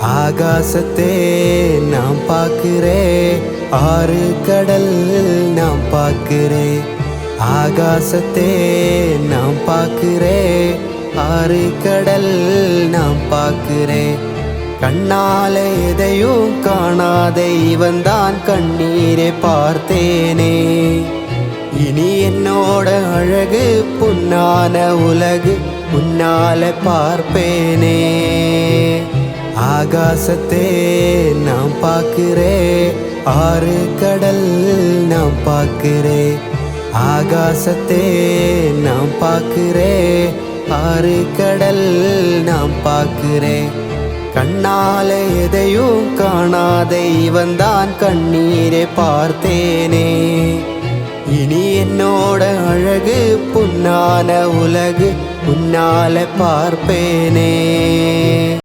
ஆகாசத்தே நாம் பார்க்கிறேன், ஆறு கடல் நாம் பார்க்கிறேன். ஆகாசத்தே நாம் பார்க்கிறேன், ஆறு கடல் நாம் பார்க்கிறேன். கண்ணால எதையும் காணாத இவன்தான் கண்ணீரை பார்த்தேனே. இனி என்னோட அழகு பொன்னான உலகு உன்னால பார்ப்பேனே. ஆகாசத்தே நாம் பார்க்கிறேன், ஆறு கடல் நாம் பார்க்கிறேன். ஆகாசத்தே நாம் பார்க்கிறேன், ஆறு கடல் நாம் பார்க்கிறேன். கண்ணால எதையும் காணாத இவன்தான் கண்ணீரை பார்த்தேனே. இனி என்னோட அழகு பொன்னான உலகு உன்னால பார்ப்பேனே.